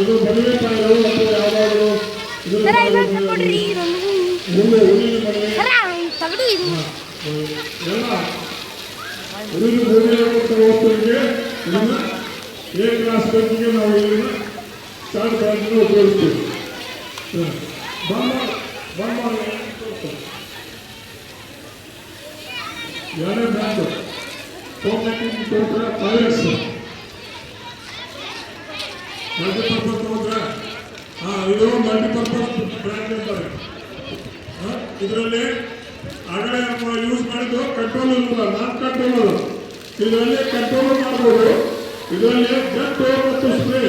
ಇದು ಮದುವೆ ತಾಯಿಗಳು ಅಥವಾ ಯಾವುದಾದ್ರು ವಸ್ತುವಿಗೆ ಇದನ್ನು ಎ ಕ್ಲಾಸ್ ಬೆಂಕಿಗೆ ನಾವು ಇದನ್ನು ಸ್ಟಾರ್ಟ್ ಬ್ಯಾಂಕಿನ ಉಪಯೋಗಿಸ್ತೀವಿ. ಎರಡನೇ ಬ್ರ್ಯಾಂಡು ಕೋಮೆಟಿಂಗ್ ತೋಟರ ಪೈರಸ್ ಮಲ್ಟಿಪರ್ಪಸ್ ತಗೊಂಡ್ರೆ ಇದು ಮಲ್ಟಿಪರ್ಪಸ್ ಬ್ರ್ಯಾಂಡ್ ಅಂತಾರೆ. ಇದರಲ್ಲಿ ಆಗಲೇ ನಾವು ಯೂಸ್ ಮಾಡಿದ್ದು ಕಂಟ್ರೋಲ್ ಇಲ್ಲ, ನಾನ್ ಕಂಟ್ರೋಲ್. ಇದರಲ್ಲಿ ಕಂಟ್ರೋಲ್ ಮಾಡ್ಬೋದು. ಇದರಲ್ಲಿ ಜೆಟ್ ಮತ್ತು ಸ್ಪ್ರೇ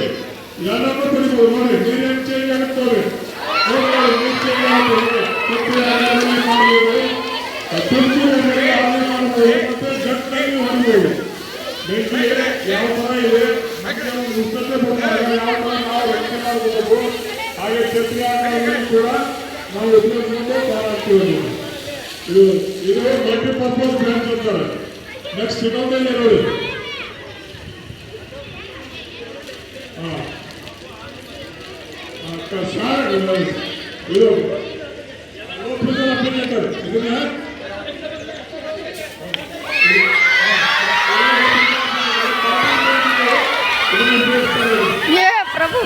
ಎಲ್ಲರೂ ಬರೀಬೋದು. ನೋಡಿ ನೀರೇನು ಚೇಂಜ್ ಆಗುತ್ತವೆ, ನೀರು ಚೇಂಜ್ ಆಗುತ್ತೆ. ಮಾಡ್ಬೋದು, ತುರ್ಚಿ ಮಾಡ್ಬೋದು, ಮತ್ತೆ ಜಟ್ನಾಗಿ ಹೊಡಿಬೋದು. ಬೆಂಕಿಗೆ ಯಾವ ಥರ ಇದೆ ಉಷ್ಣತೆ ಬಂದಾಗ ಯಾವ ಥರ ನಾವು ರಕ್ಷಣೆ ಮಾಡಬೇಕು, ಹಾಗೆ ಛತ್ರಿ ಕೂಡ ನಾವು ಉಪಯೋಗಿಸಿಕೊಂಡು ತಯಾರಾಗ್ತೀವಿ. ಇದು ಮಲ್ಟಿಪರ್ಪಸ್ ಬ್ರ್ಯಾಂಡ್ ಅಂತಾರೆ. ನೆಕ್ಸ್ಟ್ ಇನ್ನೊಂದೇ ನೋಡಿ, ಇದು ಇದನ್ನ प्रभु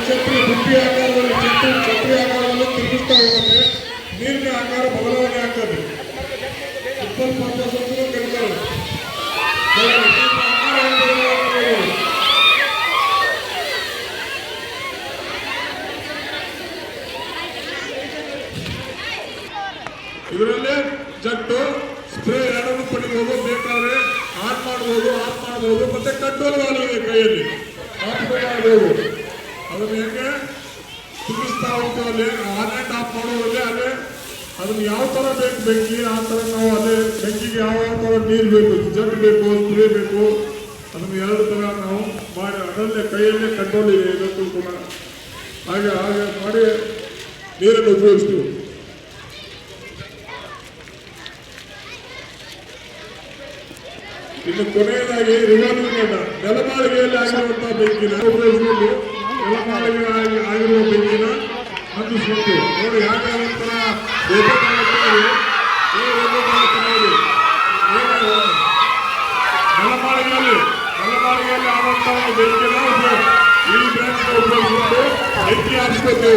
ಛತ್ರಿ ಬುಟ್ಟಿ ಆಕಾರದಲ್ಲಿ ಛತ್ರಿ ಆಕಾರದಲ್ಲಿ ತಿರುಗಿಸ್ತಾ ಹೋಗುತ್ತೆ. ನೀರಿನ ಆಕಾರ ಬದಲಾವಣೆ ಆಗ್ತದೆ. ಸಿಂಪಲ್ ಪರ್ಪಸ್ ಅಂತ ಕರೀತಾರೆ. ಇದರಲ್ಲಿ ಜಟ್ಟು ಸ್ಪ್ರೇ ಎರಡನ್ನು ಪಡಿಬಹುದು. ಬೇಕಾದ್ರೆ ಆನ್ ಮಾಡಬಹುದು, ಆಫ್ ಮಾಡಬಹುದು, ಮತ್ತೆ ಕಂಟ್ರೋಲ್ ಮಾಡಬಹುದು. ಕೈಯಲ್ಲಿ ಆಫ್ ಮಾಡಬಹುದು. ಅದನ್ನು ಹೆಂಗೆ ತಿರುಗಿಸ್ತಾ ಹೋಗ್ತೀವಲ್ಲಿ ಆನ್ ಆ್ಯಂಡ್ ಆಫ್ ಮಾಡೋದ್ರಲ್ಲಿ ಅಲ್ಲೇ ಅದನ್ನು ಯಾವ ಥರ ಬೇಕು ಬೆಂಕಿ ಆ ಥರ ನಾವು ಅಲ್ಲೇ ಬೆಂಕಿಗೆ ಯಾವ ಥರ ನೀರು ಬೇಕು, ಜಟ್ ಬೇಕು, ಸ್ಪ್ರೇ ಬೇಕು, ಅದನ್ನು ಎರಡು ಥರ ನಾವು ಮಾಡಿ ಅದರಲ್ಲೇ ಕೈಯಲ್ಲೇ ಕಂಟ್ರೋಲ್ ಇದೆ ಇದಕ್ಕೂ ಕೂಡ. ಹಾಗೆ ಮಾಡಿ ನೀರನ್ನು ಉಪಯೋಗಿಸ್ತೀವಿ. ಇನ್ನು ಕೊನೆಯದಾಗಿ ರಿವಾಲ್ವಿಂಗ್ ನೆಲಮಾಳಿಗೆಯಲ್ಲಿ ಆಗಿರುವಂತಹ ಬೆಂಕಿನ ಉಪಯೋಗಿಸಲು ನೆಲಮಾಳಿಗೆ ಆಗಿರುವ ಬೆಂಕಿನ ಹಂಚಿಸ್ಬೇಕು. ನೋಡಿ ಯಾಕೆ ಒಂಥರ ನೆಲಮಾಳಿಗೆಯಲ್ಲಿ ಆದಂತಹ ಬೆಂಕಿನ ಈ ಬ್ರ್ಯಾಂಡ್ ಉಪಯೋಗಿಸಿಕೊಂಡು ಬೆಂಕಿ ಹಾರಿಸ್ಬೇಕು.